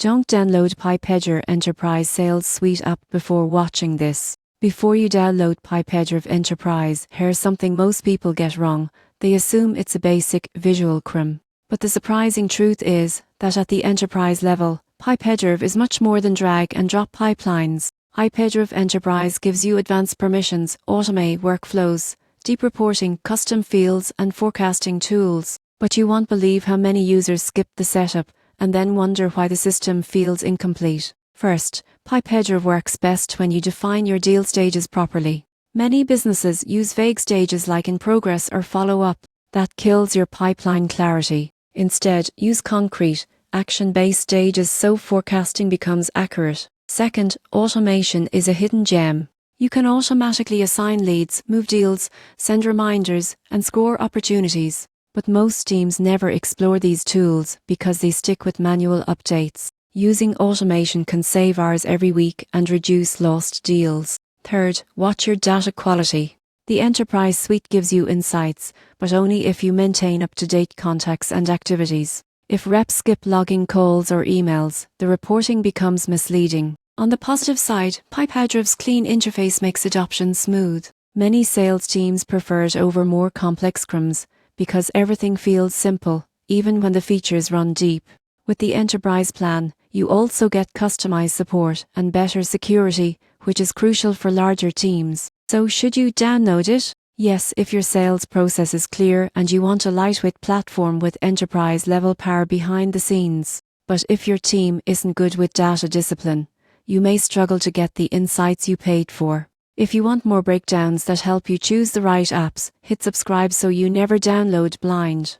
Don't download Pipedrive Enterprise Sales Suite app before watching this. Before you download Pipedrive Enterprise, here's something most people get wrong. They assume it's a basic visual CRM. But the surprising truth is that at the enterprise level, Pipedrive is much more than drag and drop pipelines. Pipedrive Enterprise gives you advanced permissions, automate workflows, deep reporting, custom fields, and forecasting tools. But you won't believe how many users skip the setup and then wonder why the system feels incomplete. First, Pipedrive works best when you define your deal stages properly. Many businesses use vague stages like in progress or follow-up. That kills your pipeline clarity. Instead, use concrete, action-based stages so forecasting becomes accurate. Second, automation is a hidden gem. You can automatically assign leads, move deals, send reminders, and score opportunities. But most teams never explore these tools because they stick with manual updates. Using automation can save hours every week and reduce lost deals. Third, watch your data quality. The Enterprise Suite gives you insights, but only if you maintain up-to-date contacts and activities. If reps skip logging calls or emails, the reporting becomes misleading. On the positive side, Pipedrive's clean interface makes adoption smooth. Many sales teams prefer it over more complex CRMs because everything feels simple, even when the features run deep. With the Enterprise plan, you also get customized support and better security, which is crucial for larger teams. So should you download it? Yes, if your sales process is clear and you want a lightweight platform with enterprise-level power behind the scenes. But if your team isn't good with data discipline, you may struggle to get the insights you paid for. If you want more breakdowns that help you choose the right apps, hit subscribe so you never download blind.